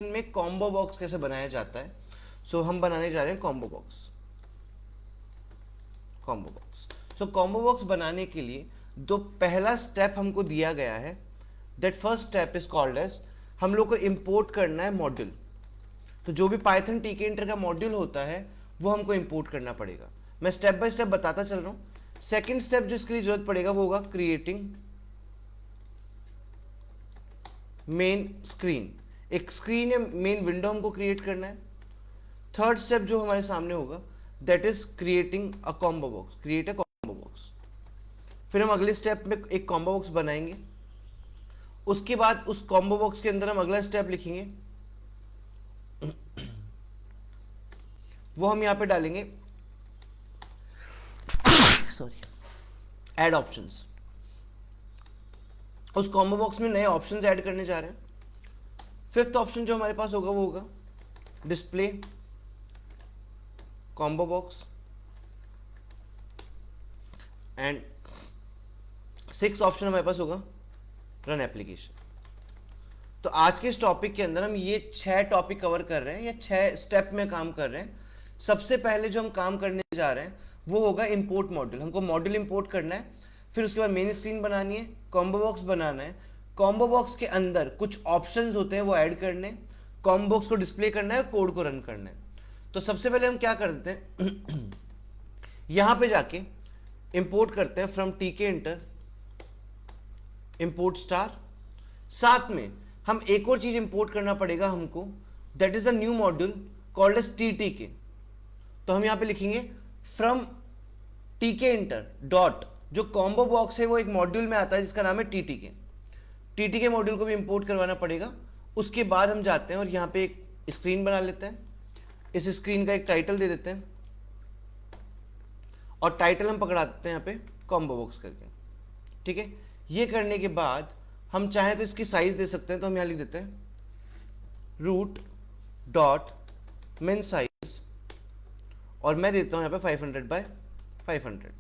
में combo box कैसे बनाया जाता है। सो हम बनाने जा रहे हैं कॉम्बो बॉक्स। सो कॉम्बो बॉक्स बनाने के लिए जो पहला स्टेप हमको दिया गया है, that first step is called as, हम लोग को इंपोर्ट करना है मॉड्यूल। तो जो भी पाइथन टीके इंटर का मॉड्यूल होता है वो हमको इंपोर्ट करना पड़ेगा। मैं स्टेप बाय स्टेप बताता चल रहा हूं। सेकेंड स्टेप जो इसके लिए जरूरत पड़ेगा वो होगा क्रिएटिंग मेन स्क्रीन। एक स्क्रीन या मेन विंडो हमको क्रिएट करना है। थर्ड स्टेप जो हमारे सामने होगा that is creating a combo box, create a combo box. फिर हम अगले स्टेप में एक कॉम्बो बॉक्स बनाएंगे। उसके बाद उस कॉम्बो बॉक्स के अंदर हम अगला स्टेप लिखेंगे, वो हम यहां पे डालेंगे सॉरी ऐड ऑप्शंस। उस कॉम्बो बॉक्स में नए ऑप्शंस ऐड करने जा रहे हैं। फिफ्थ ऑप्शन जो हमारे पास होगा वो होगा display combo box. And six option हमारे पास होगा रन एप्लीकेशन। तो आज के इस टॉपिक के अंदर हम ये 6 टॉपिक कवर कर रहे हैं या 6 स्टेप में काम कर रहे हैं। सबसे पहले जो हम काम करने जा रहे हैं वो होगा इंपोर्ट मॉड्यूल। हमको मॉड्यूल इंपोर्ट करना है, फिर उसके बाद मेन स्क्रीन बनानी है, कॉम्बो बॉक्स बनाना है। कॉम्बो बॉक्स के अंदर कुछ ऑप्शंस होते हैं वो ऐड करने, कॉम्बो बॉक्स को डिस्प्ले करना है और कोड को रन करना है। तो सबसे पहले हम क्या करते हैं यहां पे जाके इंपोर्ट करते हैं फ्रॉम टीके इंटर इंपोर्ट स्टार। साथ में हम एक और चीज इंपोर्ट करना पड़ेगा हमको, that is the new module called as TTK. तो हम यहां पे लिखेंगे फ्रॉम टीके इंटर डॉट, जो कॉम्बो बॉक्स है वो एक मॉड्यूल में आता है जिसका नाम है टीटीके। टीटीके मॉड्यूल को भी इंपोर्ट करवाना पड़ेगा। उसके बाद हम जाते हैं और यहां पे एक स्क्रीन बना लेते हैं। इस स्क्रीन का एक टाइटल दे देते हैं और टाइटल हम पकड़ा देते हैं यहां पे कॉम्बो बॉक्स करके। ठीक है, ये करने के बाद हम चाहें तो इसकी साइज दे सकते हैं। तो हम यहां लिख देते हैं रूट डॉट मिन साइज और मैं देता हूं यहां पे 500 बाय 500।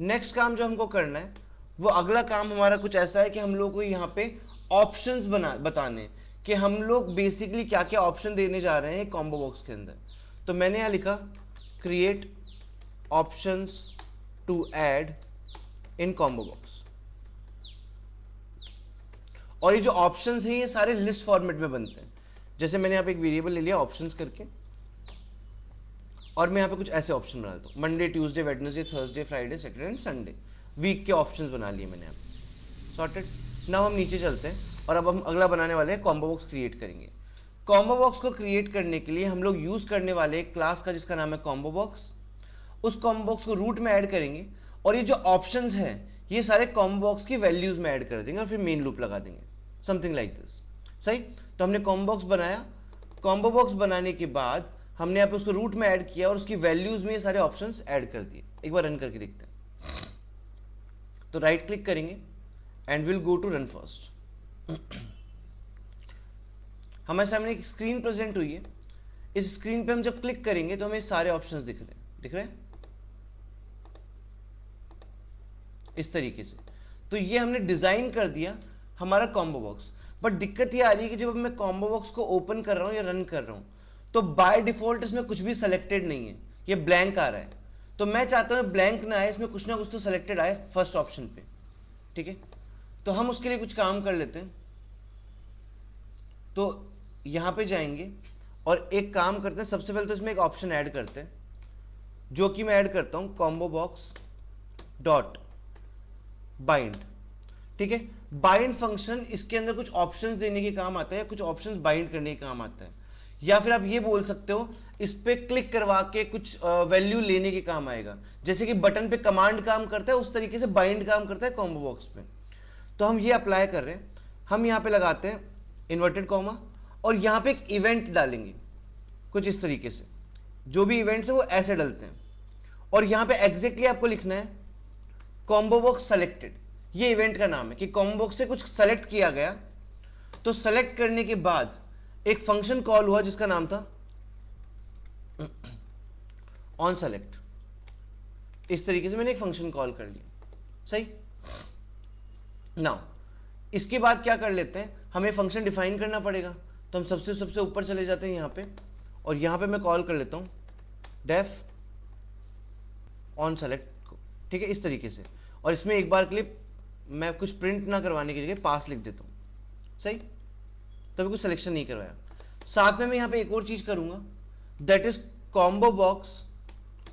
नेक्स्ट काम जो हमको करना है वो अगला काम हमारा कुछ ऐसा है कि हम लोग को यहां पे ऑप्शंस बताने कि हम लोग बेसिकली क्या क्या ऑप्शन देने जा रहे हैं कॉम्बो बॉक्स के अंदर। तो मैंने यहां लिखा create options to add in combo box. और ये जो ऑप्शंस हैं ये सारे लिस्ट फॉर्मेट में बनते हैं। जैसे मैंने यहाँ पे एक वेरिएबल ले लिया ऑप्शंस करके और मैं यहाँ पे कुछ ऐसे ऑप्शन बना देता हूँ, Monday Tuesday Wednesday Thursday Friday Saturday and Sunday. Week के ऑप्शंस बना लिए मैंने यहाँ पे। सॉर्टेड। नाउ हम नीचे चलते हैं और अब हम अगला बनाने वाले हैं कॉम्बो बॉक्स क्रिएट करेंगे। कॉम्बो बॉक्स को क्रिएट करने के लिए हम लोग यूज करने वाले एक क्लास का जिसका नाम है कॉम्बो बॉक्स। उस कॉम्बो बॉक्स को रूट में ऐड करेंगे और ये जो ऑप्शंस हैं ये सारे कॉम्बो बॉक्स की वैल्यूज में ऐड कर देंगे और फिर मेन लूप लगा देंगे, समथिंग लाइक दिस। सही। तो हमने कॉम्बो बॉक्स बनाया। कॉम्बो बॉक्स बनाने के बाद हमने यहाँ पे उसको रूट में ऐड किया और उसकी वैल्यूज में ये सारे ऑप्शंस ऐड कर दिए। एक बार रन करके देखते हैं। तो राइट क्लिक करेंगे and will go to run first. हमारे सामने एक स्क्रीन प्रेजेंट हुई है। इस स्क्रीन पे हम जब क्लिक करेंगे तो हमें सारे ऑप्शंस दिख रहे हैं इस तरीके से। तो ये हमने डिजाइन कर दिया हमारा कॉम्बो बॉक्स। बट दिक्कत ये आ रही है कि जब मैं कॉम्बो बॉक्स को ओपन कर रहा हूं या रन कर रहा हूं तो बाय डिफॉल्ट इसमें कुछ भी सेलेक्टेड नहीं है, ये ब्लैंक आ रहा है। तो मैं चाहता हूं ब्लैंक ना आए, इसमें कुछ ना कुछ तो सेलेक्टेड आए फर्स्ट ऑप्शन पे। ठीक है, तो हम उसके लिए कुछ काम कर लेते हैं। तो यहां पे जाएंगे और एक काम करते हैं। सबसे पहले तो इसमें एक ऑप्शन ऐड करते हैं जो कि मैं ऐड करता हूं कॉम्बो बॉक्स डॉट बाइंड। ठीक है, बाइंड फंक्शन इसके अंदर कुछ ऑप्शंस देने के काम आता है या कुछ ऑप्शंस बाइंड करने के काम आता है, या फिर आप ये बोल सकते हो इस पे क्लिक करवा के कुछ वैल्यू लेने के काम आएगा। जैसे कि बटन पे कमांड काम करता है उस तरीके से बाइंड काम करता है कॉम्बो बॉक्स पे। तो हम ये अप्लाई कर रहे हैं। हम यहां पे लगाते हैं इन्वर्टेड कॉमा और यहां पे एक इवेंट डालेंगे कुछ इस तरीके से। जो भी इवेंट्स है वो ऐसे डलते हैं और यहां पे एग्जैक्टली आपको लिखना है कॉम्बो बॉक्स सेलेक्टेड। ये इवेंट का नाम है कि कॉम्बो बॉक्स से कुछ सेलेक्ट किया गया। तो सेलेक्ट करने के बाद एक फंक्शन कॉल हुआ जिसका नाम था ऑन सेलेक्ट। इस तरीके से मैंने एक फंक्शन कॉल कर लिया। सही। नाउ इसके बाद क्या कर लेते हैं, हमें फंक्शन डिफाइन करना पड़ेगा। तो हम सबसे सबसे ऊपर चले जाते हैं यहाँ पे, और यहाँ पे मैं कॉल कर लेता हूँ डेफ ऑन सेलेक्ट को, ठीक है, इस तरीके से। और इसमें एक बार के लिए मैं कुछ प्रिंट ना करवाने की जगह पास लिख देता हूँ, सही, तो कुछ सिलेक्शन नहीं करवाया। साथ में मैं यहाँ पे एक और चीज करूंगा, that is combo box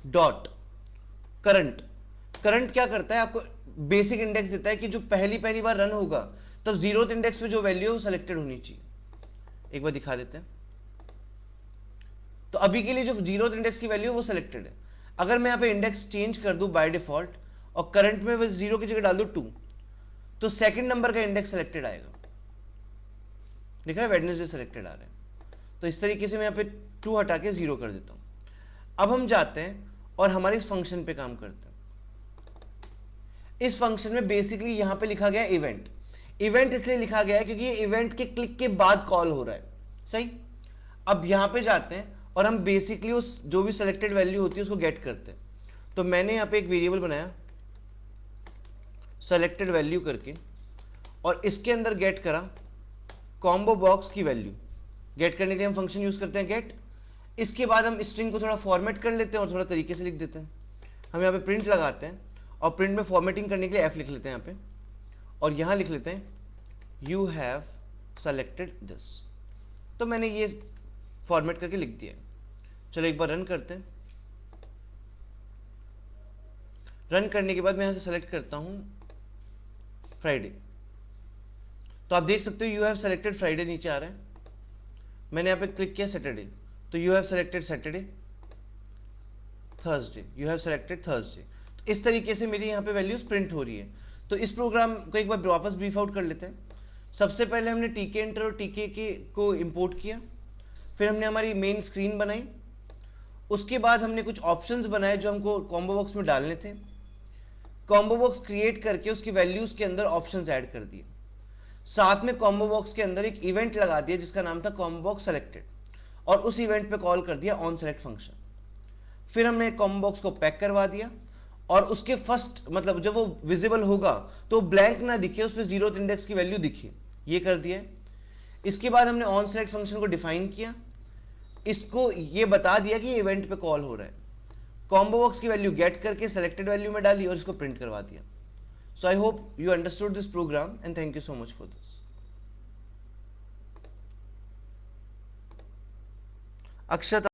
dot current. Current क्या करता है, आपको बेसिक इंडेक्स देता है कि जो पहली बार रन होगा तब जीरोथ इंडेक्स पे जो वैल्यू है वो सिलेक्टेड होनी चाहिए। एक बार दिखा देते हैं। तो अभी के लिए जो जीरोथ इंडेक्स की वैल्यू है वो सिलेक्टेड है। अगर मैं यहाँ पे इंडेक्स चेंज कर दूं बाय डिफॉल्ट और करंट में मैं 0 की जगह डाल दूं 2, तो सेकंड नंबर का इंडेक्स सिलेक्टेड आएगा। दिख रहा है, वेडनेसडे सिलेक्टेड आ रहे हैं। तो इस तरीके से मैं यहाँ पे 2 हटा के 0 कर देता हूँ। अब हम जाते हैं और हमारे इस फंक्शन पे काम करते हैं। इस फंक्शन में बेसिकली यहाँ पे लिखा गया इवेंट। इवेंट इसलिए लिखा गया है क्योंकि ये इवेंट के क्लिक के बाद कॉल हो रहा है, सही। अब यहाँ पे जाते हैं और हम बेसिकली उस जो भी सिलेक्टेड वैल्यू होती है उसको गेट करते हैं। तो मैंने यहाँ पे एक वेरिएबल बनाया सेलेक्टेड वैल्यू करके, और इसके अंदर गेट करा कॉम्बो बॉक्स की वैल्यू। गेट करने के लिए हम फंक्शन यूज करते हैं गेट। इसके बाद हम स्ट्रिंग को थोड़ा फॉर्मेट कर लेते हैं और थोड़ा तरीके से लिख देते हैं। हम यहाँ पे प्रिंट लगाते हैं और प्रिंट में फॉर्मेटिंग करने के लिए एफ लिख लेते हैं यहाँ पे, और यहाँ लिख लेते हैं यू हैव सेलेक्टेड दिस। तो मैंने ये फॉर्मेट करके लिख दिया। चलो एक बार रन करते हैं। रन करने के बाद मैं यहाँ से सेलेक्ट करता हूँ फ्राइडे। तो आप देख सकते हो यू हैव सेलेक्टेड फ्राइडे नीचे आ रहा है। मैंने यहाँ पे क्लिक किया सैटरडे, तो you have selected Saturday. Thursday, you have selected Thursday. तो इस तरीके से मेरी यहाँ पे वैल्यूज प्रिंट हो रही है। तो इस प्रोग्राम को एक बार वापस ब्रीफ आउट कर लेते हैं। सबसे पहले हमने टीके एंटर और टीके के को इंपोर्ट किया, फिर हमने हमारी मेन स्क्रीन बनाई, उसके बाद हमने कुछ ऑप्शंस बनाए जो हमको कॉम्बो बॉक्स में डालने थे। कॉम्बो बॉक्स क्रिएट करके उसकी वैल्यूज के अंदर ऑप्शंस ऐड कर दिए। साथ में कॉम्बो बॉक्स के अंदर एक इवेंट लगा दिया जिसका नाम था कॉम्बो बॉक्स सेलेक्टेड, और उस इवेंट पे कॉल कर दिया ऑन सेलेक्ट फंक्शन। फिर हमने कॉम्बो बॉक्स को पैक करवा दिया, और उसके फर्स्ट मतलब जब वो विजिबल होगा तो ब्लैंक ना दिखे, उस पर जीरोथ इंडेक्स की वैल्यू दिखे, ये कर दिया। इसके बाद हमने ऑन सेलेक्ट फंक्शन को डिफाइन किया, इसको ये बता दिया कि ये इवेंट पे कॉल हो रहा है। कॉम्बो बॉक्स की वैल्यू गेट करके सेलेक्टेड वैल्यू में डाली और इसको प्रिंट करवा दिया। So I hope you understood this program and thank you so much for this. Akshat